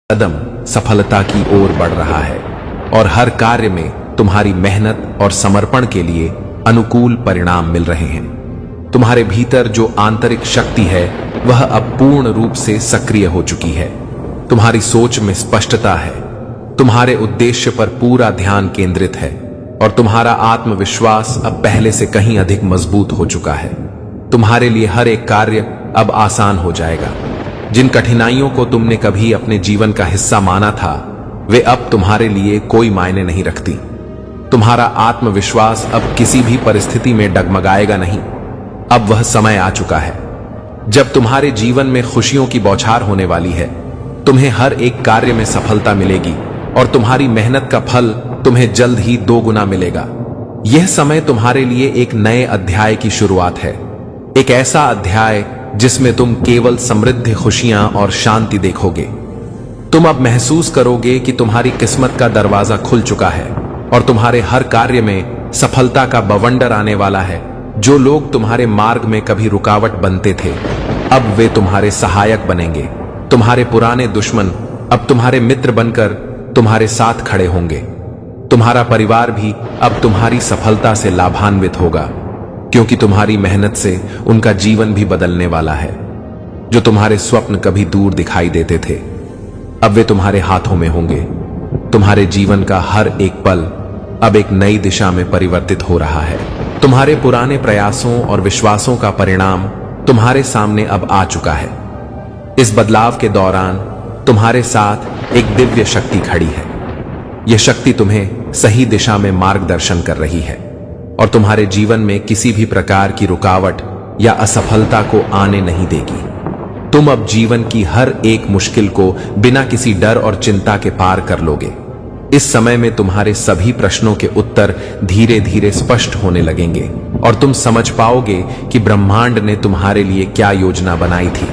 कदम सफलता की ओर बढ़ रहा है और हर कार्य में तुम्हारी मेहनत और समर्पण के लिए अनुकूल परिणाम मिल रहे हैं। तुम्हारे भीतर जो आंतरिक शक्ति है वह अब पूर्ण रूप से सक्रिय हो चुकी है। तुम्हारी सोच में स्पष्टता है, तुम्हारे उद्देश्य पर पूरा ध्यान केंद्रित है और तुम्हारा आत्मविश्वास अब पहले से कहीं अधिक मजबूत हो चुका है। तुम्हारे लिए हर एक कार्य अब आसान हो जाएगा। जिन कठिनाइयों को तुमने कभी अपने जीवन का हिस्सा माना था वे अब तुम्हारे लिए कोई मायने नहीं रखती। तुम्हारा आत्मविश्वास अब किसी भी परिस्थिति में डगमगाएगा नहीं। अब वह समय आ चुका है जब तुम्हारे जीवन में खुशियों की बौछार होने वाली है। तुम्हें हर एक कार्य में सफलता मिलेगी और तुम्हारी मेहनत का फल तुम्हें जल्द ही 2 गुना मिलेगा। यह समय तुम्हारे लिए एक नए अध्याय की शुरुआत है, एक ऐसा अध्याय जिसमें तुम केवल समृद्ध खुशियां और शांति देखोगे। तुम अब महसूस करोगे कि तुम्हारी किस्मत का दरवाजा खुल चुका है और तुम्हारे हर कार्य में सफलता का बवंडर आने वाला है। जो लोग तुम्हारे मार्ग में कभी रुकावट बनते थे अब वे तुम्हारे सहायक बनेंगे। तुम्हारे पुराने दुश्मन अब तुम्हारे मित्र बनकर तुम्हारे साथ खड़े होंगे। तुम्हारा परिवार भी अब तुम्हारी सफलता से लाभान्वित होगा, क्योंकि तुम्हारी मेहनत से उनका जीवन भी बदलने वाला है। जो तुम्हारे स्वप्न कभी दूर दिखाई देते थे अब वे तुम्हारे हाथों में होंगे। तुम्हारे जीवन का हर एक पल अब एक नई दिशा में परिवर्तित हो रहा है। तुम्हारे पुराने प्रयासों और विश्वासों का परिणाम तुम्हारे सामने अब आ चुका है। इस बदलाव के दौरान तुम्हारे साथ एक दिव्य शक्ति खड़ी है। यह शक्ति तुम्हें सही दिशा में मार्गदर्शन कर रही है और तुम्हारे जीवन में किसी भी प्रकार की रुकावट या असफलता को आने नहीं देगी। तुम अब जीवन की हर एक मुश्किल को बिना किसी डर और चिंता के पार कर लोगे। इस समय में तुम्हारे सभी प्रश्नों के उत्तर धीरे धीरे स्पष्ट होने लगेंगे और तुम समझ पाओगे कि ब्रह्मांड ने तुम्हारे लिए क्या योजना बनाई थी।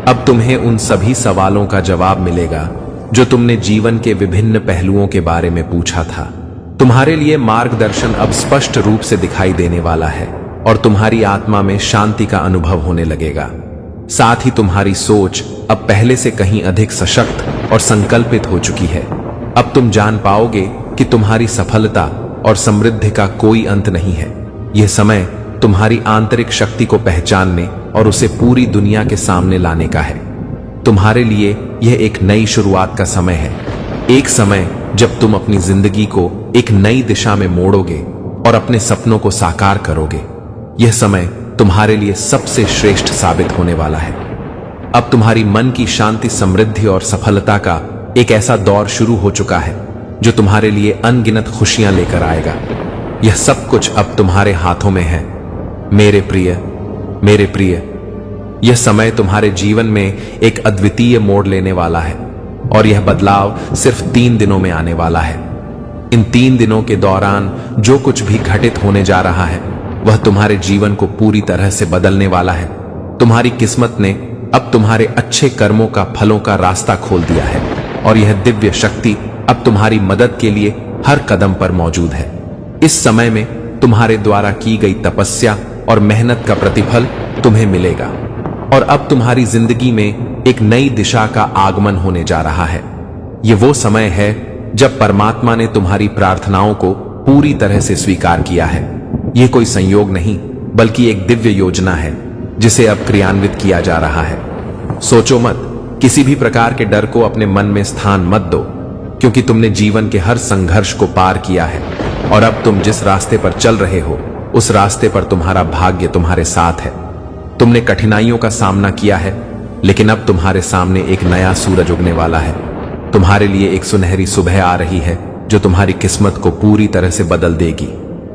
अब तुम्हें उन सभी सवालों का जवाब मिलेगा जो तुमने जीवन के विभिन्न पहलुओं के बारे में पूछा था। तुम्हारे लिए मार्गदर्शन अब स्पष्ट रूप से दिखाई देने वाला है और तुम्हारी आत्मा में शांति का अनुभव होने लगेगा। साथ ही तुम्हारी सोच अब पहले से कहीं अधिक सशक्त और संकल्पित हो चुकी है। अब तुम जान पाओगे कि तुम्हारी सफलता और समृद्धि का कोई अंत नहीं है। यह समय तुम्हारी आंतरिक शक्ति को पहचानने और उसे पूरी दुनिया के सामने लाने का है। तुम्हारे लिए यह एक नई शुरुआत का समय है, एक समय जब तुम अपनी जिंदगी को एक नई दिशा में मोड़ोगे और अपने सपनों को साकार करोगे। यह समय तुम्हारे लिए सबसे श्रेष्ठ साबित होने वाला है। अब तुम्हारी मन की शांति, समृद्धि और सफलता का एक ऐसा दौर शुरू हो चुका है जो तुम्हारे लिए अनगिनत खुशियां लेकर आएगा। यह सब कुछ अब तुम्हारे हाथों में है। मेरे प्रिय, यह समय तुम्हारे जीवन में एक अद्वितीय मोड़ लेने वाला है और यह बदलाव सिर्फ 3 दिनों में आने वाला है। इन 3 दिनों के दौरान जो कुछ भी घटित होने जा रहा है वह तुम्हारे जीवन को पूरी तरह से बदलने वाला है। तुम्हारी किस्मत ने अब तुम्हारे अच्छे कर्मों का फलों का रास्ता खोल दिया है और यह दिव्य शक्ति अब तुम्हारी मदद के लिए हर कदम पर मौजूद है। इस समय में तुम्हारे द्वारा की गई तपस्या और मेहनत का प्रतिफल तुम्हें मिलेगा और अब तुम्हारी जिंदगी में एक नई दिशा का आगमन होने जा रहा है। यह वो समय है जब परमात्मा ने तुम्हारी प्रार्थनाओं को पूरी तरह से स्वीकार किया है। यह कोई संयोग नहीं बल्कि एक दिव्य योजना है जिसे अब क्रियान्वित किया जा रहा है। सोचो मत, किसी भी प्रकार के डर को अपने मन में स्थान मत दो, क्योंकि तुमने जीवन के हर संघर्ष को पार किया है और अब तुम जिस रास्ते पर चल रहे हो उस रास्ते पर तुम्हारा भाग्य तुम्हारे साथ है। तुमने कठिनाइयों का सामना किया है, लेकिन अब तुम्हारे सामने एक नया सूरज उगने वाला है। तुम्हारे लिए एक सुनहरी सुबह आ रही है जो तुम्हारी किस्मत को पूरी तरह से बदल देगी।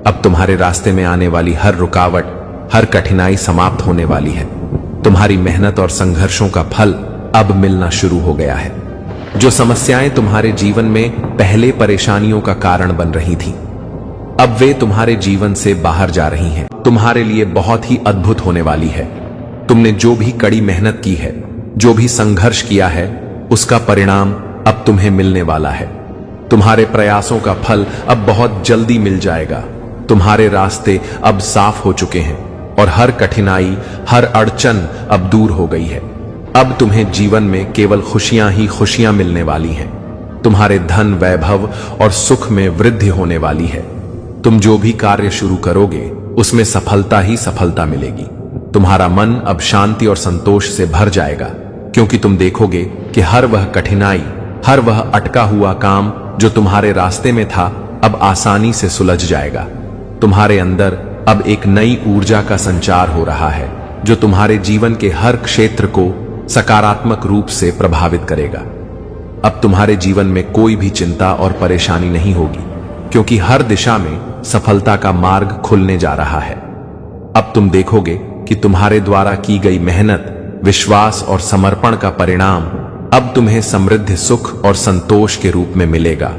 अब तुम्हारे रास्ते में आने वाली हर रुकावट, हर कठिनाई समाप्त होने वाली है। तुम्हारी मेहनत और संघर्षों का फल अब मिलना शुरू हो गया है। जो समस्याएं तुम्हारे जीवन में पहले परेशानियों का कारण बन रही थीं, अब वे तुम्हारे जीवन से बाहर जा रही हैं। तुम्हारे लिए बहुत ही अद्भुत होने वाली है। तुमने जो भी कड़ी मेहनत की है, जो भी संघर्ष किया है, उसका परिणाम अब तुम्हें मिलने वाला है। तुम्हारे प्रयासों का फल अब बहुत जल्दी मिल जाएगा। तुम्हारे रास्ते अब साफ हो चुके हैं और हर कठिनाई, हर अड़चन अब दूर हो गई है। अब तुम्हें जीवन में केवल खुशियां ही खुशियां मिलने वाली हैं। तुम्हारे धन, वैभव और सुख में वृद्धि होने वाली है। तुम जो भी कार्य शुरू करोगे उसमें सफलता ही सफलता मिलेगी। तुम्हारा मन अब शांति और संतोष से भर जाएगा, क्योंकि तुम देखोगे कि हर वह कठिनाई, हर वह अटका हुआ काम जो तुम्हारे रास्ते में था अब आसानी से सुलझ जाएगा। तुम्हारे अंदर अब एक नई ऊर्जा का संचार हो रहा है जो तुम्हारे जीवन के हर क्षेत्र को सकारात्मक रूप से प्रभावित करेगा। अब तुम्हारे जीवन में कोई भी चिंता और परेशानी नहीं होगी, क्योंकि हर दिशा में सफलता का मार्ग खुलने जा रहा है। अब तुम देखोगे कि तुम्हारे द्वारा की गई मेहनत, विश्वास और समर्पण का परिणाम अब तुम्हें समृद्ध सुख और संतोष के रूप में मिलेगा।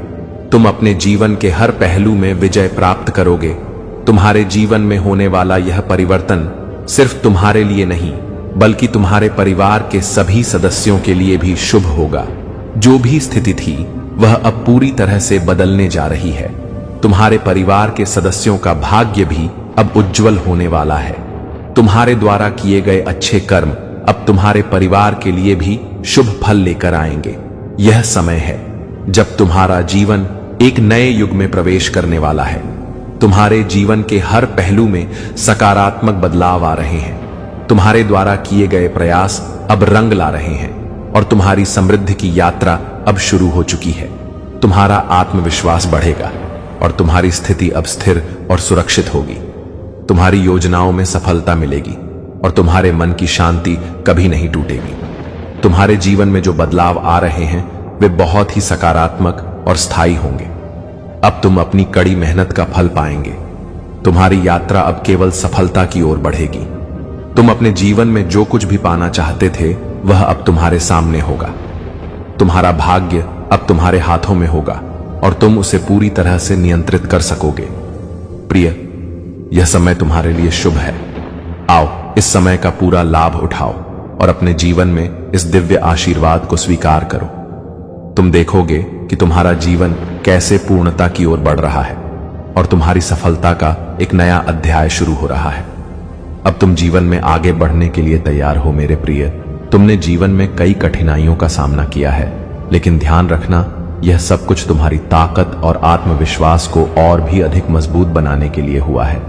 तुम अपने जीवन के हर पहलू में विजय प्राप्त करोगे। तुम्हारे जीवन में होने वाला यह परिवर्तन सिर्फ तुम्हारे लिए नहीं, बल्कि तुम्हारे परिवार के सभी सदस्यों के लिए भी शुभ होगा। जो भी स्थिति थी वह अब पूरी तरह से बदलने जा रही है। तुम्हारे परिवार के सदस्यों का भाग्य भी अब उज्जवल होने वाला है। तुम्हारे द्वारा किए गए अच्छे कर्म अब तुम्हारे परिवार के लिए भी शुभ फल लेकर आएंगे। यह समय है जब तुम्हारा जीवन एक नए युग में प्रवेश करने वाला है। तुम्हारे जीवन के हर पहलू में सकारात्मक बदलाव आ रहे हैं। तुम्हारे द्वारा किए गए प्रयास अब रंग ला रहे हैं और तुम्हारी समृद्धि की यात्रा अब शुरू हो चुकी है। तुम्हारा आत्मविश्वास बढ़ेगा और तुम्हारी स्थिति अब स्थिर और सुरक्षित होगी। तुम्हारी योजनाओं में सफलता मिलेगी और तुम्हारे मन की शांति कभी नहीं टूटेगी। तुम्हारे जीवन में जो बदलाव आ रहे हैं वे बहुत ही सकारात्मक और स्थायी होंगे। अब तुम अपनी कड़ी मेहनत का फल पाएंगे। तुम्हारी यात्रा अब केवल सफलता की ओर बढ़ेगी। तुम अपने जीवन में जो कुछ भी पाना चाहते थे वह अब तुम्हारे सामने होगा। तुम्हारा भाग्य अब तुम्हारे हाथों में होगा और तुम उसे पूरी तरह से नियंत्रित कर सकोगे। प्रिय, यह समय तुम्हारे लिए शुभ है। आओ, इस समय का पूरा लाभ उठाओ और अपने जीवन में इस दिव्य आशीर्वाद को स्वीकार करो। तुम देखोगे कि तुम्हारा जीवन कैसे पूर्णता की ओर बढ़ रहा है और तुम्हारी सफलता का एक नया अध्याय शुरू हो रहा है। अब तुम जीवन में आगे बढ़ने के लिए तैयार हो मेरे प्रिय। तुमने जीवन में कई कठिनाइयों का सामना किया है, लेकिन ध्यान रखना, यह सब कुछ तुम्हारी ताकत और आत्मविश्वास को और भी अधिक मजबूत बनाने के लिए हुआ है।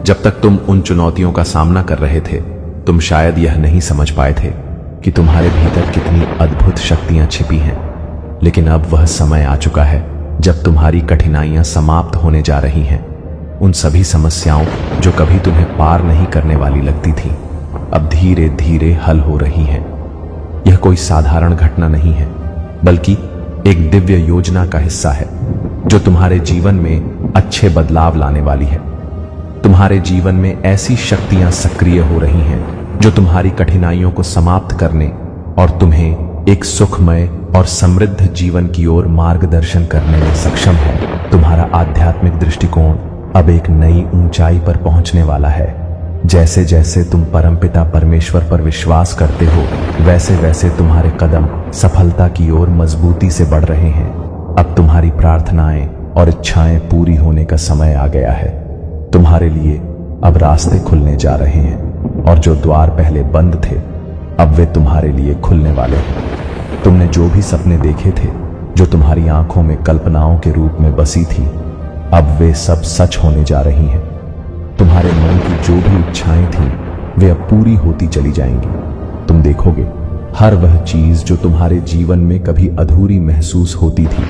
जब तक तुम उन चुनौतियों का सामना कर रहे थे, तुम शायद यह नहीं समझ पाए थे कि तुम्हारे भीतर कितनी अद्भुत शक्तियां छिपी हैं। लेकिन अब वह समय आ चुका है जब तुम्हारी कठिनाइयां समाप्त होने जा रही हैं। उन सभी समस्याओं जो कभी तुम्हें पार नहीं करने वाली लगती थी, अब धीरे धीरे हल हो रही हैं। यह कोई साधारण घटना नहीं है, बल्कि एक दिव्य योजना का हिस्सा है जो तुम्हारे जीवन में अच्छे बदलाव लाने वाली है। तुम्हारे जीवन में ऐसी शक्तियां सक्रिय हो रही हैं जो तुम्हारी कठिनाइयों को समाप्त करने और तुम्हें एक सुखमय और समृद्ध जीवन की ओर मार्गदर्शन करने में सक्षम है। तुम्हारा आध्यात्मिक दृष्टिकोण अब एक नई ऊंचाई पर पहुंचने वाला है। जैसे जैसे तुम परमपिता परमेश्वर पर विश्वास करते हो, वैसे वैसे तुम्हारे कदम सफलता की ओर मजबूती से बढ़ रहे हैं। अब तुम्हारी प्रार्थनाएं और इच्छाएं पूरी होने का समय आ गया है। तुम्हारे लिए अब रास्ते खुलने जा रहे हैं और जो द्वार पहले बंद थे, अब वे तुम्हारे लिए खुलने वाले हैं। तुमने जो भी सपने देखे थे, जो तुम्हारी आंखों में कल्पनाओं के रूप में बसी थी, अब वे सब सच होने जा रही हैं। तुम्हारे मन की जो भी इच्छाएं थीं, वे अब पूरी होती चली जाएंगी। तुम देखोगे हर वह चीज जो तुम्हारे जीवन में कभी अधूरी महसूस होती थी,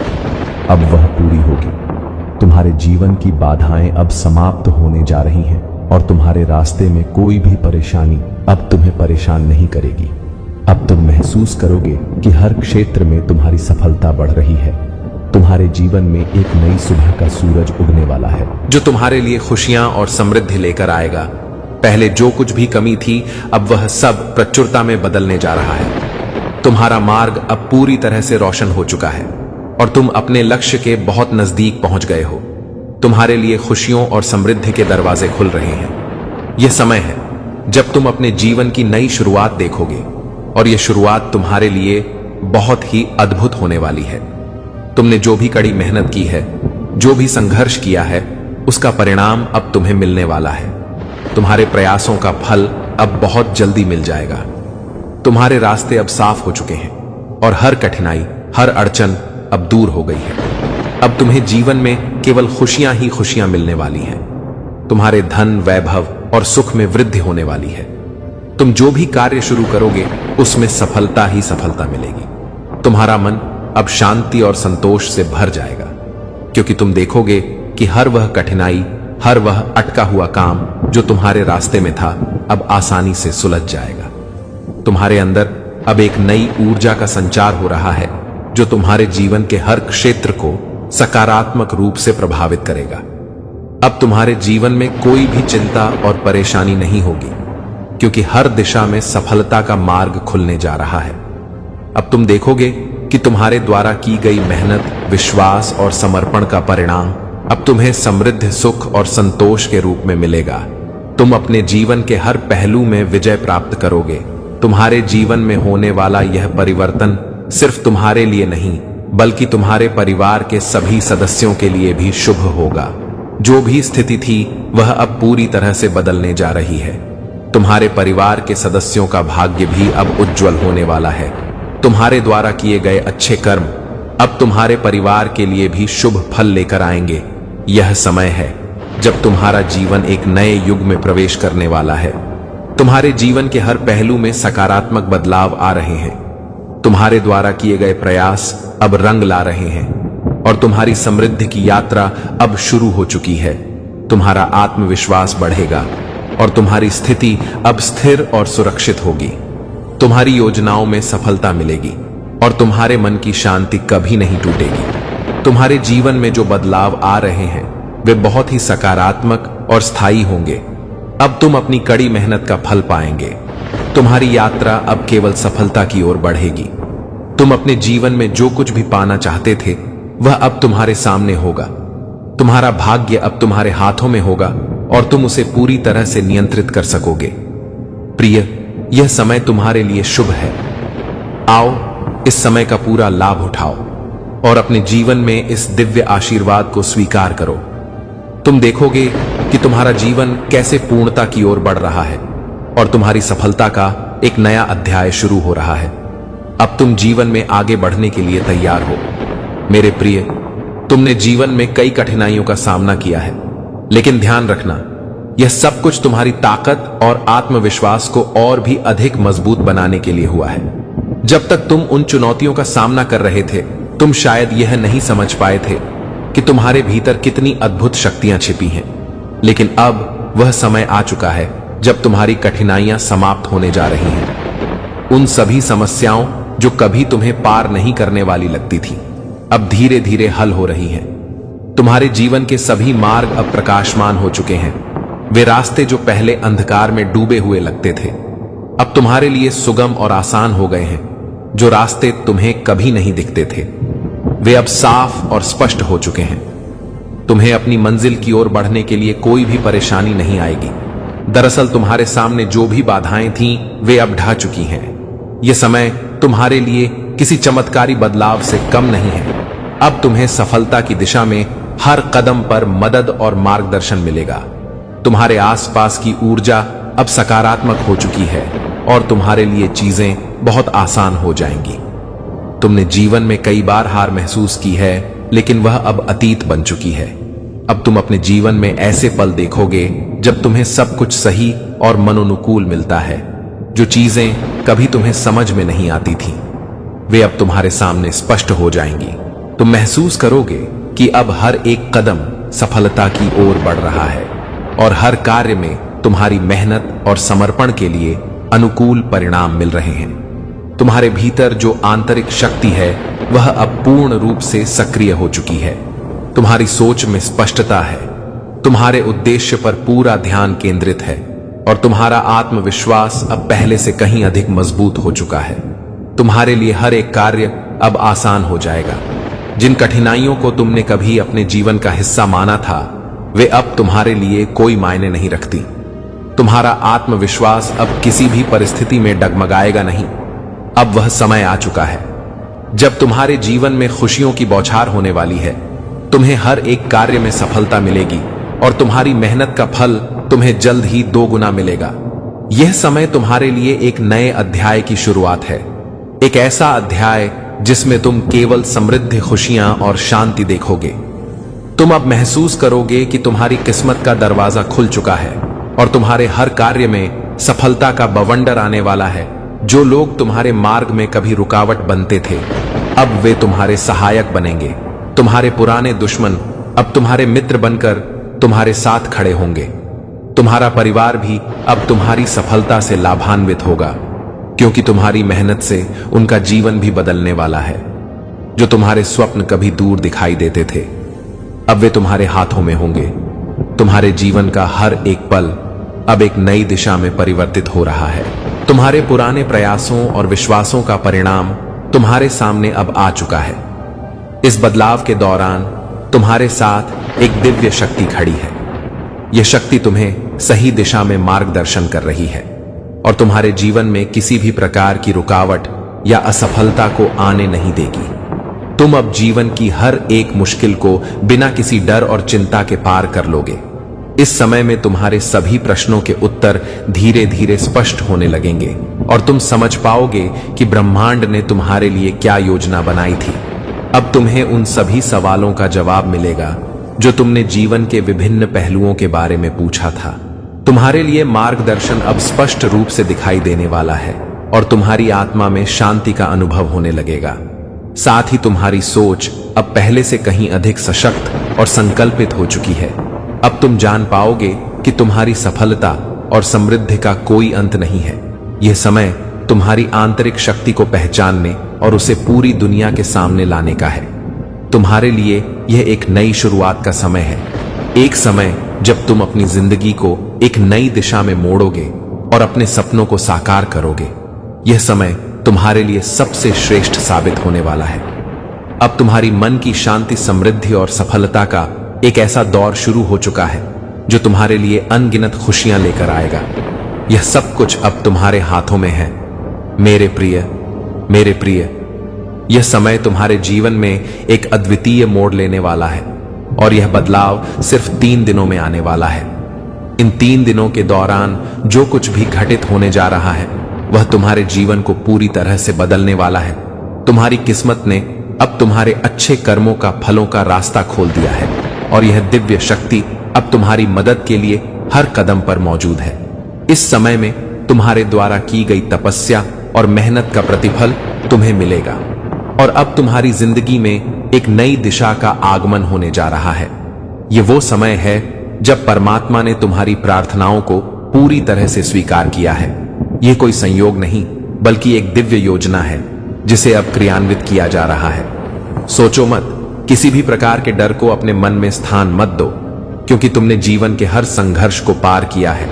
अब वह पूरी होगी। तुम्हारे जीवन की बाधाएं अब समाप्त होने जा रही हैं और तुम्हारे रास्ते में कोई भी परेशानी अब तुम्हें परेशान नहीं करेगी। अब तुम महसूस करोगे कि हर क्षेत्र में तुम्हारी सफलता बढ़ रही है। तुम्हारे जीवन में एक नई सुबह का सूरज उगने वाला है जो तुम्हारे लिए खुशियां और समृद्धि लेकर आएगा। पहले जो कुछ भी कमी थी, अब वह सब प्रचुरता में बदलने जा रहा है। तुम्हारा मार्ग अब पूरी तरह से रोशन हो चुका है और तुम अपने लक्ष्य के बहुत नजदीक पहुंच गए हो। तुम्हारे लिए खुशियों और समृद्धि के दरवाजे खुल रहे हैं। यह समय है जब तुम अपने जीवन की नई शुरुआत देखोगे और यह शुरुआत तुम्हारे लिए बहुत ही अद्भुत होने वाली है। तुमने जो भी कड़ी मेहनत की है, जो भी संघर्ष किया है, उसका परिणाम अब तुम्हें मिलने वाला है। तुम्हारे प्रयासों का फल अब बहुत जल्दी मिल जाएगा। तुम्हारे रास्ते अब साफ हो चुके हैं और हर कठिनाई, हर अड़चन अब दूर हो गई है। अब तुम्हें जीवन में केवल खुशियां ही खुशियां मिलने वाली हैं। तुम्हारे धन, वैभव और सुख में वृद्धि होने वाली है। तुम जो भी कार्य शुरू करोगे उसमें सफलता ही सफलता मिलेगी। तुम्हारा मन अब शांति और संतोष से भर जाएगा, क्योंकि तुम देखोगे कि हर वह कठिनाई, हर वह अटका हुआ काम जो तुम्हारे रास्ते में था अब आसानी से सुलझ जाएगा। तुम्हारे अंदर अब एक नई ऊर्जा का संचार हो रहा है जो तुम्हारे जीवन के हर क्षेत्र को सकारात्मक रूप से प्रभावित करेगा। अब तुम्हारे जीवन में कोई भी चिंता और परेशानी नहीं होगी, क्योंकि हर दिशा में सफलता का मार्ग खुलने जा रहा है। अब तुम देखोगे कि तुम्हारे द्वारा की गई मेहनत, विश्वास और समर्पण का परिणाम अब तुम्हें समृद्ध सुख और संतोष के रूप में मिलेगा। तुम अपने जीवन के हर पहलू में विजय प्राप्त करोगे। तुम्हारे जीवन में होने वाला यह परिवर्तन सिर्फ तुम्हारे लिए नहीं, बल्कि तुम्हारे परिवार के सभी सदस्यों के लिए भी शुभ होगा। जो भी स्थिति थी वह अब पूरी तरह से बदलने जा रही है। तुम्हारे परिवार के सदस्यों का भाग्य भी अब उज्जवल होने वाला है। तुम्हारे द्वारा किए गए अच्छे कर्म अब तुम्हारे परिवार के लिए भी शुभ फल लेकर आएंगे। यह समय है जब तुम्हारा जीवन एक नए युग में प्रवेश करने वाला है। तुम्हारे जीवन के हर पहलू में सकारात्मक बदलाव आ रहे हैं। तुम्हारे द्वारा किए गए प्रयास अब रंग ला रहे हैं और तुम्हारी समृद्धि की यात्रा अब शुरू हो चुकी है। तुम्हारा आत्मविश्वास बढ़ेगा और तुम्हारी स्थिति अब स्थिर और सुरक्षित होगी। तुम्हारी योजनाओं में सफलता मिलेगी और तुम्हारे मन की शांति कभी नहीं टूटेगी। तुम्हारे जीवन में जो बदलाव आ रहे हैं वे बहुत ही सकारात्मक और स्थायी होंगे। अब तुम अपनी कड़ी मेहनत का फल पाएंगे। तुम्हारी यात्रा अब केवल सफलता की ओर बढ़ेगी। तुम अपने जीवन में जो कुछ भी पाना चाहते थे वह अब तुम्हारे सामने होगा। तुम्हारा भाग्य अब तुम्हारे हाथों में होगा और तुम उसे पूरी तरह से नियंत्रित कर सकोगे। प्रिय, यह समय तुम्हारे लिए शुभ है। आओ, इस समय का पूरा लाभ उठाओ और अपने जीवन में इस दिव्य आशीर्वाद को स्वीकार करो। तुम देखोगे कि तुम्हारा जीवन कैसे पूर्णता की ओर बढ़ रहा है और तुम्हारी सफलता का एक नया अध्याय शुरू हो रहा है। अब तुम जीवन में आगे बढ़ने के लिए तैयार हो। मेरे प्रिय, तुमने जीवन में कई कठिनाइयों का सामना किया है, लेकिन ध्यान रखना, यह सब कुछ तुम्हारी ताकत और आत्मविश्वास को और भी अधिक मजबूत बनाने के लिए हुआ है। जब तक तुम उन चुनौतियों का सामना कर रहे थे, तुम शायद यह नहीं समझ पाए थे कि तुम्हारे भीतर कितनी अद्भुत शक्तियां छिपी हैं। लेकिन अब वह समय आ चुका है जब तुम्हारी कठिनाइयां समाप्त होने जा रही हैं। उन सभी समस्याओं जो कभी तुम्हें पार नहीं करने वाली लगती थी, अब धीरे धीरे हल हो रही हैं। तुम्हारे जीवन के सभी मार्ग अब प्रकाशमान हो चुके हैं। वे रास्ते जो पहले अंधकार में डूबे हुए लगते थे, अब तुम्हारे लिए सुगम और आसान हो गए हैं। जो रास्ते तुम्हें कभी नहीं दिखते थे, वे अब साफ और स्पष्ट हो चुके हैं। तुम्हें अपनी मंजिल की ओर बढ़ने के लिए कोई भी परेशानी नहीं आएगी। दरअसल तुम्हारे सामने जो भी बाधाएं थीं, वे अब ढह चुकी हैं। यह समय तुम्हारे लिए किसी चमत्कारी बदलाव से कम नहीं है। अब तुम्हें सफलता की दिशा में हर कदम पर मदद और मार्गदर्शन मिलेगा। तुम्हारे आसपास की ऊर्जा अब सकारात्मक हो चुकी है और तुम्हारे लिए चीजें बहुत आसान हो जाएंगी। तुमने जीवन में कई बार हार महसूस की है, लेकिन वह अब अतीत बन चुकी है। अब तुम अपने जीवन में ऐसे पल देखोगे जब तुम्हें सब कुछ सही और मनोनुकूल मिलता है। जो चीजें कभी तुम्हें समझ में नहीं आती थीं, वे अब तुम्हारे सामने स्पष्ट हो जाएंगी। तुम महसूस करोगे कि अब हर एक कदम सफलता की ओर बढ़ रहा है और हर कार्य में तुम्हारी मेहनत और समर्पण के लिए अनुकूल परिणाम मिल रहे हैं। तुम्हारे भीतर जो आंतरिक शक्ति है वह अब पूर्ण रूप से सक्रिय हो चुकी है। तुम्हारी सोच में स्पष्टता है, तुम्हारे उद्देश्य पर पूरा ध्यान केंद्रित है और तुम्हारा आत्मविश्वास अब पहले से कहीं अधिक मजबूत हो चुका है। तुम्हारे लिए हर एक कार्य अब आसान हो जाएगा। जिन कठिनाइयों को तुमने कभी अपने जीवन का हिस्सा माना था, वे अब तुम्हारे लिए कोई मायने नहीं रखती। तुम्हारा आत्मविश्वास अब किसी भी परिस्थिति में डगमगाएगा नहीं। अब वह समय आ चुका है जब तुम्हारे जीवन में खुशियों की बौछार होने वाली है। तुम्हें हर एक कार्य में सफलता मिलेगी और तुम्हारी मेहनत का फल तुम्हें जल्द ही 2 गुना मिलेगा। यह समय तुम्हारे लिए एक नए अध्याय की शुरुआत है, एक ऐसा अध्याय जिसमें तुम केवल समृद्ध खुशियां और शांति देखोगे। तुम अब महसूस करोगे कि तुम्हारी किस्मत का दरवाजा खुल चुका है और तुम्हारे हर कार्य में सफलता का बवंडर आने वाला है। जो लोग तुम्हारे मार्ग में कभी रुकावट बनते थे, अब वे तुम्हारे सहायक बनेंगे। तुम्हारे पुराने दुश्मन अब तुम्हारे मित्र बनकर तुम्हारे साथ खड़े होंगे। तुम्हारा परिवार भी अब तुम्हारी सफलता से लाभान्वित होगा, क्योंकि तुम्हारी मेहनत से उनका जीवन भी बदलने वाला है। जो तुम्हारे स्वप्न कभी दूर दिखाई देते थे, अब वे तुम्हारे हाथों में होंगे। तुम्हारे जीवन का हर एक पल अब एक नई दिशा में परिवर्तित हो रहा है। तुम्हारे पुराने प्रयासों और विश्वासों का परिणाम तुम्हारे सामने अब आ चुका है। इस बदलाव के दौरान तुम्हारे साथ एक दिव्य शक्ति खड़ी है। यह शक्ति तुम्हें सही दिशा में मार्गदर्शन कर रही है और तुम्हारे जीवन में किसी भी प्रकार की रुकावट या असफलता को आने नहीं देगी। तुम अब जीवन की हर एक मुश्किल को बिना किसी डर और चिंता के पार कर लोगे। इस समय में तुम्हारे सभी प्रश्नों के उत्तर धीरे धीरे स्पष्ट होने लगेंगे और तुम समझ पाओगे कि ब्रह्मांड ने तुम्हारे लिए क्या योजना बनाई थी। अब तुम्हें उन सभी सवालों का जवाब मिलेगा जो तुमने जीवन के विभिन्न पहलुओं के बारे में पूछा था। तुम्हारे लिए मार्गदर्शन अब स्पष्ट रूप से दिखाई देने वाला है और तुम्हारी आत्मा में शांति का अनुभव होने लगेगा। साथ ही तुम्हारी सोच अब पहले से कहीं अधिक सशक्त और संकल्पित हो चुकी है। अब तुम जान पाओगे कि तुम्हारी सफलता और समृद्धि का कोई अंत नहीं है। यह समय तुम्हारी आंतरिक शक्ति को पहचानने और उसे पूरी दुनिया के सामने लाने का है। तुम्हारे लिए यह एक नई शुरुआत का समय है, एक समय जब तुम अपनी जिंदगी को एक नई दिशा में मोड़ोगे और अपने सपनों को साकार करोगे। यह समय तुम्हारे लिए सबसे श्रेष्ठ साबित होने वाला है। अब तुम्हारी मन की शांति, समृद्धि और सफलता का एक ऐसा दौर शुरू हो चुका है जो तुम्हारे लिए अनगिनत खुशियां लेकर आएगा। यह सब कुछ अब तुम्हारे हाथों में है। मेरे प्रिय, यह समय तुम्हारे जीवन में एक अद्वितीय मोड़ लेने वाला है और यह बदलाव सिर्फ 3 दिनों में आने वाला है। इन 3 दिनों के दौरान जो कुछ भी घटित होने जा रहा है वह तुम्हारे जीवन को पूरी तरह से बदलने वाला है। तुम्हारी किस्मत ने अब तुम्हारे अच्छे कर्मों का फलों का रास्ता खोल दिया है और यह दिव्य शक्ति अब तुम्हारी मदद के लिए हर कदम पर मौजूद है। इस समय में तुम्हारे द्वारा की गई तपस्या और मेहनत का प्रतिफल तुम्हें मिलेगा और अब तुम्हारी जिंदगी में एक नई दिशा का आगमन होने जा रहा है। यह वो समय है जब परमात्मा ने तुम्हारी प्रार्थनाओं को पूरी तरह से स्वीकार किया है। यह कोई संयोग नहीं, बल्कि एक दिव्य योजना है जिसे अब क्रियान्वित किया जा रहा है। सोचो मत, किसी भी प्रकार के डर को अपने मन में स्थान मत दो, क्योंकि तुमने जीवन के हर संघर्ष को पार किया है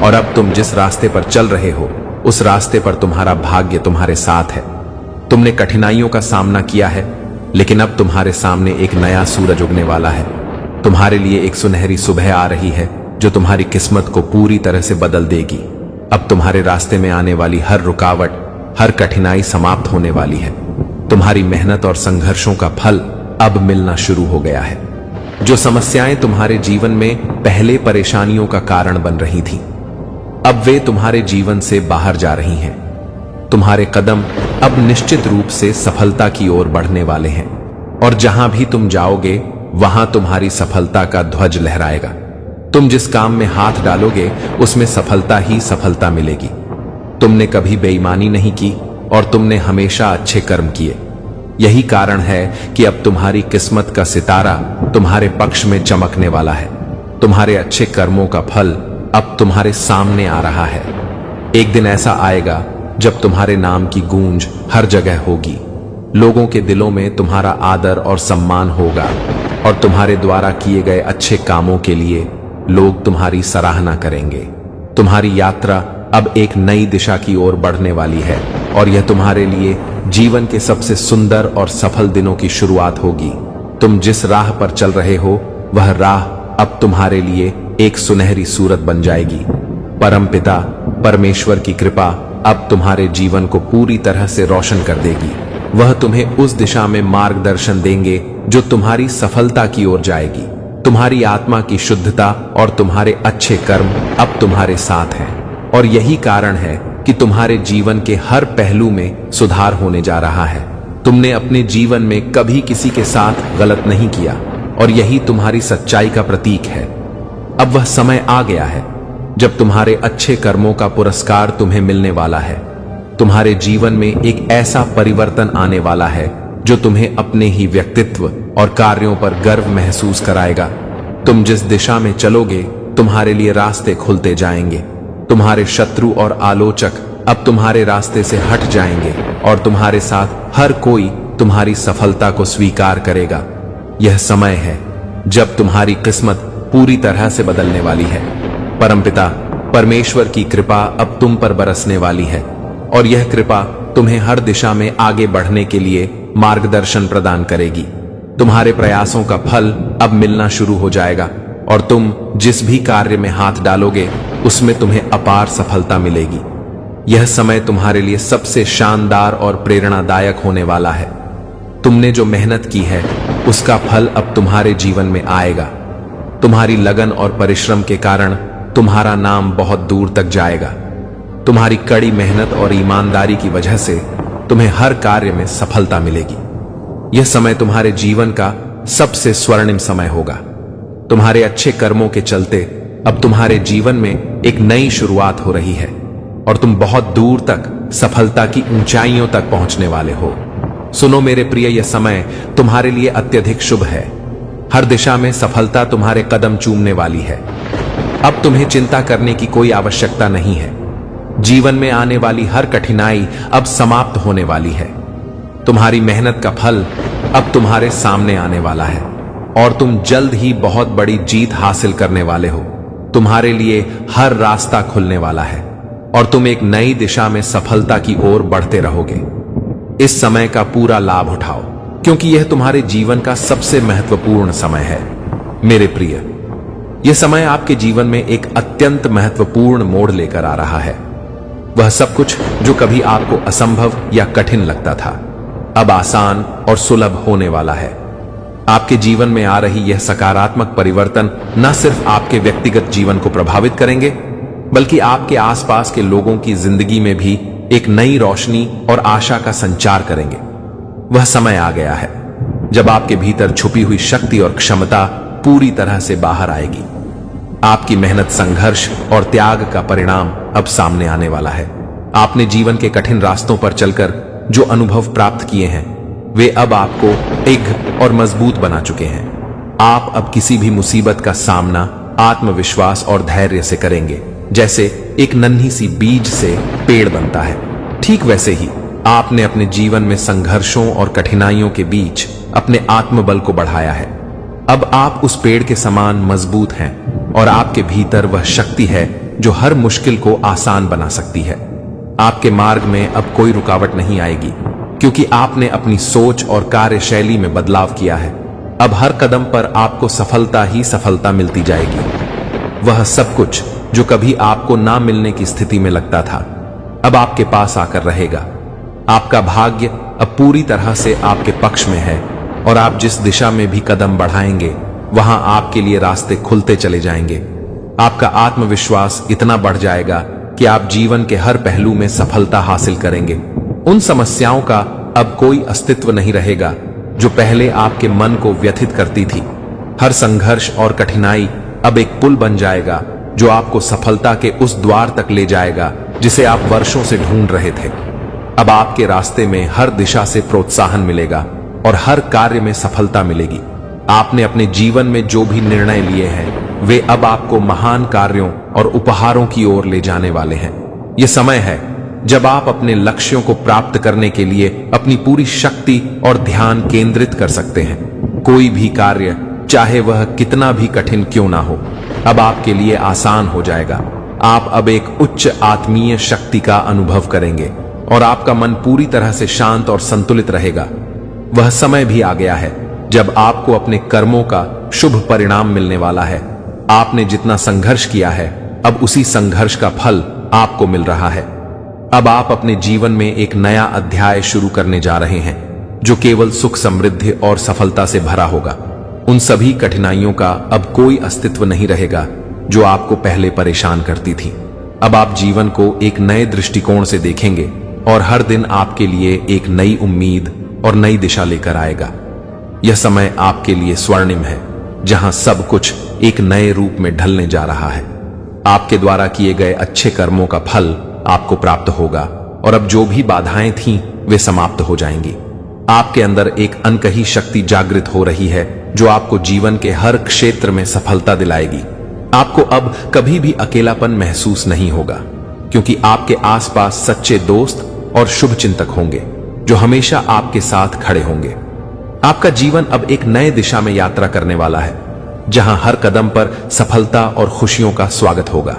और अब तुम जिस रास्ते पर चल रहे हो उस रास्ते पर तुम्हारा भाग्य तुम्हारे साथ है। तुमने कठिनाइयों का सामना किया है, लेकिन अब तुम्हारे सामने एक नया सूरज उगने वाला है। तुम्हारे लिए एक सुनहरी सुबह आ रही है जो तुम्हारी किस्मत को पूरी तरह से बदल देगी। अब तुम्हारे रास्ते में आने वाली हर रुकावट, हर कठिनाई समाप्त होने वाली है। तुम्हारी मेहनत और संघर्षों का फल अब मिलना शुरू हो गया है। जो समस्याएं तुम्हारे जीवन में पहले परेशानियों का कारण बन रही थीं, अब वे तुम्हारे जीवन से बाहर जा रही हैं। तुम्हारे कदम अब निश्चित रूप से सफलता की ओर बढ़ने वाले हैं और जहां भी तुम जाओगे वहां तुम्हारी सफलता का ध्वज लहराएगा। तुम जिस काम में हाथ डालोगे उसमें सफलता ही सफलता मिलेगी। तुमने कभी बेईमानी नहीं की और तुमने हमेशा अच्छे कर्म किए। यही कारण है कि अब तुम्हारी किस्मत का सितारा तुम्हारे पक्ष में चमकने वाला है। तुम्हारे अच्छे कर्मों का फल अब तुम्हारे सामने आ रहा है। एक दिन ऐसा आएगा जब तुम्हारे नाम की गूंज हर जगह होगी। लोगों के दिलों में तुम्हारा आदर और सम्मान होगा और तुम्हारे द्वारा किए गए अच्छे कामों के लिए लोग तुम्हारी सराहना करेंगे। तुम्हारी यात्रा अब एक नई दिशा की ओर बढ़ने वाली है और यह तुम्हारे लिए जीवन के सबसे सुंदर और सफल दिनों की शुरुआत होगी। तुम जिस राह पर चल रहे हो वह राह अब तुम्हारे लिए एक सुनहरी सूरत बन जाएगी। परमपिता परमेश्वर की कृपा अब तुम्हारे जीवन को पूरी तरह से रोशन कर देगी। वह तुम्हें उस दिशा में मार्गदर्शन देंगे जो तुम्हारी सफलता की ओर जाएगी। तुम्हारी आत्मा की शुद्धता और तुम्हारे अच्छे कर्म अब तुम्हारे साथ हैं और यही कारण है कि तुम्हारे जीवन के हर पहलू में सुधार होने जा रहा है। तुमने अपने जीवन में कभी किसी के साथ गलत नहीं किया और यही तुम्हारी सच्चाई का प्रतीक है। अब वह समय आ गया है जब तुम्हारे अच्छे कर्मों का पुरस्कार तुम्हें मिलने वाला है। तुम्हारे जीवन में एक ऐसा परिवर्तन आने वाला है जो तुम्हें अपने ही व्यक्तित्व और कार्यों पर गर्व महसूस कराएगा। तुम जिस दिशा में चलोगे तुम्हारे लिए रास्ते खुलते जाएंगे। तुम्हारे शत्रु और आलोचक अब तुम्हारे रास्ते से हट जाएंगे और तुम्हारे साथ हर कोई तुम्हारी सफलता को स्वीकार करेगा। यह समय है जब तुम्हारी किस्मत पूरी तरह से बदलने वाली है। परमपिता परमेश्वर की कृपा अब तुम पर बरसने वाली है और यह कृपा तुम्हें हर दिशा में आगे बढ़ने के लिए मार्गदर्शन प्रदान करेगी। तुम्हारे प्रयासों का फल अब मिलना शुरू हो जाएगा और तुम जिस भी कार्य में हाथ डालोगे उसमें तुम्हें अपार सफलता मिलेगी। यह समय तुम्हारे लिए सबसे शानदार और प्रेरणादायक होने वाला है। तुमने जो मेहनत की है उसका फल अब तुम्हारे जीवन में आएगा। तुम्हारी लगन और परिश्रम के कारण तुम्हारा नाम बहुत दूर तक जाएगा। तुम्हारी कड़ी मेहनत और ईमानदारी की वजह से तुम्हें हर कार्य में सफलता मिलेगी। यह समय तुम्हारे जीवन का सबसे स्वर्णिम समय होगा। तुम्हारे अच्छे कर्मों के चलते अब तुम्हारे जीवन में एक नई शुरुआत हो रही है और तुम बहुत दूर तक सफलता की ऊंचाइयों तक पहुंचने वाले हो। सुनो मेरे प्रिय, यह समय तुम्हारे लिए अत्यधिक शुभ है। हर दिशा में सफलता तुम्हारे कदम चूमने वाली है। अब तुम्हें चिंता करने की कोई आवश्यकता नहीं है। जीवन में आने वाली हर कठिनाई अब समाप्त होने वाली है। तुम्हारी मेहनत का फल अब तुम्हारे सामने आने वाला है और तुम जल्द ही बहुत बड़ी जीत हासिल करने वाले हो। तुम्हारे लिए हर रास्ता खुलने वाला है और तुम एक नई दिशा में सफलता की ओर बढ़ते रहोगे। इस समय का पूरा लाभ उठाओ क्योंकि यह तुम्हारे जीवन का सबसे महत्वपूर्ण समय है। मेरे प्रिय, यह समय आपके जीवन में एक अत्यंत महत्वपूर्ण मोड़ लेकर आ रहा है। वह सब कुछ जो कभी आपको असंभव या कठिन लगता था अब आसान और सुलभ होने वाला है। आपके जीवन में आ रही यह सकारात्मक परिवर्तन न सिर्फ आपके व्यक्तिगत जीवन को प्रभावित करेंगे बल्कि आपके आसपास के लोगों की जिंदगी में भी एक नई रोशनी और आशा का संचार करेंगे। वह समय आ गया है जब आपके भीतर छुपी हुई शक्ति और क्षमता पूरी तरह से बाहर आएगी। आपकी मेहनत, संघर्ष और त्याग का परिणाम अब सामने आने वाला है। आपने जीवन के कठिन रास्तों पर चलकर जो अनुभव प्राप्त किए हैं वे अब आपको दृढ़ और मजबूत बना चुके हैं। आप अब किसी भी मुसीबत का सामना आत्मविश्वास और धैर्य से करेंगे। जैसे एक नन्ही सी बीज से पेड़ बनता है, ठीक वैसे ही आपने अपने जीवन में संघर्षों और कठिनाइयों के बीच अपने आत्मबल को बढ़ाया है। अब आप उस पेड़ के समान मजबूत हैं और आपके भीतर वह शक्ति है जो हर मुश्किल को आसान बना सकती है। आपके मार्ग में अब कोई रुकावट नहीं आएगी क्योंकि आपने अपनी सोच और कार्यशैली में बदलाव किया है। अब हर कदम पर आपको सफलता ही सफलता मिलती जाएगी। वह सब कुछ जो कभी आपको ना मिलने की स्थिति में लगता था अब आपके पास आकर रहेगा। आपका भाग्य अब पूरी तरह से आपके पक्ष में है और आप जिस दिशा में भी कदम बढ़ाएंगे वहां आपके लिए रास्ते खुलते चले जाएंगे। आपका आत्मविश्वास इतना बढ़ जाएगा कि आप जीवन के हर पहलू में सफलता हासिल करेंगे। उन समस्याओं का अब कोई अस्तित्व नहीं रहेगा जो पहले आपके मन को व्यथित करती थी। हर संघर्ष और कठिनाई अब एक पुल बन जाएगा जो आपको सफलता के उस द्वार तक ले जाएगा जिसे आप वर्षों से ढूंढ रहे थे। अब आपके रास्ते में हर दिशा से प्रोत्साहन मिलेगा और हर कार्य में सफलता मिलेगी। आपने अपने जीवन में जो भी निर्णय लिए हैं वे अब आपको महान कार्यों और उपहारों की ओर ले जाने वाले हैं। यह समय है जब आप अपने लक्ष्यों को प्राप्त करने के लिए अपनी पूरी शक्ति और ध्यान केंद्रित कर सकते हैं। कोई भी कार्य चाहे वह कितना भी कठिन क्यों ना हो अब आपके लिए आसान हो जाएगा। आप अब एक उच्च आत्मीय शक्ति का अनुभव करेंगे और आपका मन पूरी तरह से शांत और संतुलित रहेगा। वह समय भी आ गया है जब आपको अपने कर्मों का शुभ परिणाम मिलने वाला है। आपने जितना संघर्ष किया है अब उसी संघर्ष का फल आपको मिल रहा है। अब आप अपने जीवन में एक नया अध्याय शुरू करने जा रहे हैं जो केवल सुख, समृद्धि और सफलता से भरा होगा। उन सभी कठिनाइयों का अब कोई अस्तित्व नहीं रहेगा जो आपको पहले परेशान करती थी। अब आप जीवन को एक नए दृष्टिकोण से देखेंगे और हर दिन आपके लिए एक नई उम्मीद और नई दिशा लेकर आएगा। यह समय आपके लिए स्वर्णिम है, जहां सब कुछ एक नए रूप में ढलने जा रहा है। आपके द्वारा किए गए अच्छे कर्मों का फल आपको प्राप्त होगा और अब जो भी बाधाएं थीं वे समाप्त हो जाएंगी। आपके अंदर एक अनकही शक्ति जागृत हो रही है जो आपको जीवन के हर क्षेत्र में सफलता दिलाएगी। आपको अब कभी भी अकेलापन महसूस नहीं होगा, क्योंकि आपके आसपास सच्चे दोस्त और शुभ चिंतक होंगे जो हमेशा आपके साथ खड़े होंगे। आपका जीवन अब एक नए दिशा में यात्रा करने वाला है, जहां हर कदम पर सफलता और खुशियों का स्वागत होगा।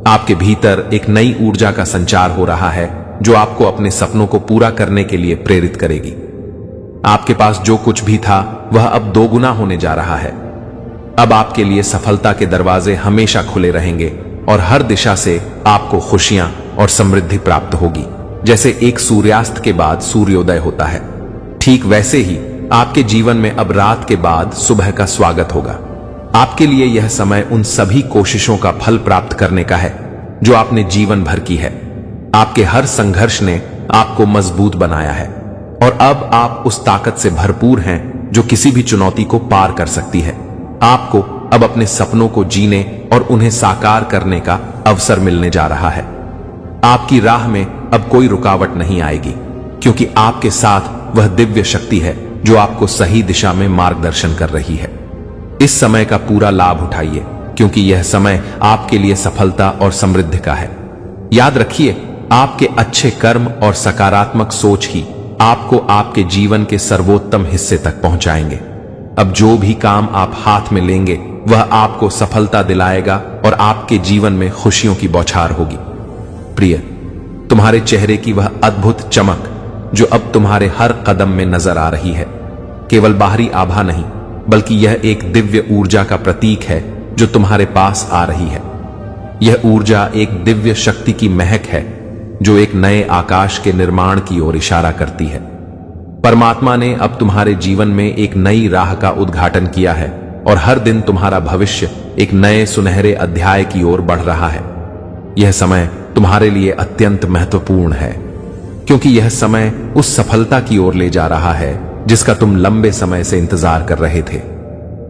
आपके भीतर एक नई ऊर्जा का संचार हो रहा है जो आपको अपने सपनों को पूरा करने के लिए प्रेरित करेगी। आपके पास जो कुछ भी था वह अब दोगुना होने जा रहा है। अब आपके लिए सफलता के दरवाजे हमेशा खुले रहेंगे और हर दिशा से आपको खुशियां और समृद्धि प्राप्त होगी। जैसे एक सूर्यास्त के बाद सूर्योदय होता है, ठीक वैसे ही आपके जीवन में अब रात के बाद सुबह का स्वागत होगा। आपके लिए यह समय उन सभी कोशिशों का फल प्राप्त करने का है जो आपने जीवन भर की है। आपके हर संघर्ष ने आपको मजबूत बनाया है और अब आप उस ताकत से भरपूर हैं जो किसी भी चुनौती को पार कर सकती है। आपको अब अपने सपनों को जीने और उन्हें साकार करने का अवसर मिलने जा रहा है। आपकी राह में अब कोई रुकावट नहीं आएगी, क्योंकि आपके साथ वह दिव्य शक्ति है जो आपको सही दिशा में मार्गदर्शन कर रही है। इस समय का पूरा लाभ उठाइए, क्योंकि यह समय आपके लिए सफलता और समृद्धि का है। याद रखिए, आपके अच्छे कर्म और सकारात्मक सोच ही आपको आपके जीवन के सर्वोत्तम हिस्से तक पहुंचाएंगे। अब जो भी काम आप हाथ में लेंगे वह आपको सफलता दिलाएगा और आपके जीवन में खुशियों की बौछार होगी। प्रिय, तुम्हारे चेहरे की वह अद्भुत चमक जो अब तुम्हारे हर कदम में नजर आ रही है, केवल बाहरी आभा नहीं, बल्कि यह एक दिव्य ऊर्जा का प्रतीक है जो तुम्हारे पास आ रही है। यह ऊर्जा एक दिव्य शक्ति की महक है जो एक नए आकाश के निर्माण की ओर इशारा करती है। परमात्मा ने अब तुम्हारे जीवन में एक नई राह का उद्घाटन किया है और हर दिन तुम्हारा भविष्य एक नए सुनहरे अध्याय की ओर बढ़ रहा है। यह समय तुम्हारे लिए अत्यंत महत्वपूर्ण है, क्योंकि यह समय उस सफलता की ओर ले जा रहा है जिसका तुम लंबे समय से इंतजार कर रहे थे।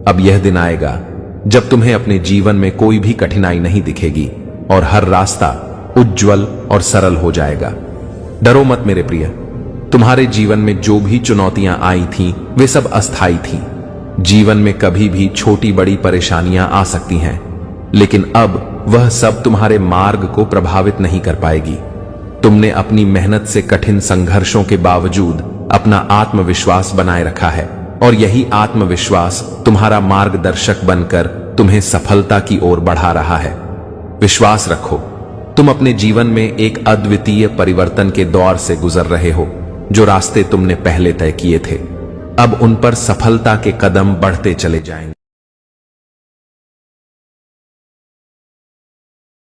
अब यह दिन आएगा जब तुम्हें अपने जीवन में कोई भी कठिनाई नहीं दिखेगी और हर रास्ता उज्जवल और सरल हो जाएगा। डरो मत मेरे प्रिय, तुम्हारे जीवन में जो भी चुनौतियां आई थीं वे सब अस्थायी थीं। जीवन में कभी भी छोटी बड़ी परेशानियां आ सकती हैं, लेकिन अब वह सब तुम्हारे मार्ग को प्रभावित नहीं कर पाएगी। तुमने अपनी मेहनत से कठिन संघर्षों के बावजूद अपना आत्मविश्वास बनाए रखा है और यही आत्मविश्वास तुम्हारा मार्गदर्शक बनकर तुम्हें सफलता की ओर बढ़ा रहा है। विश्वास रखो, तुम अपने जीवन में एक अद्वितीय परिवर्तन के दौर से गुजर रहे हो। जो रास्ते तुमने पहले तय किए थे अब उन पर सफलता के कदम बढ़ते चले जाएंगे।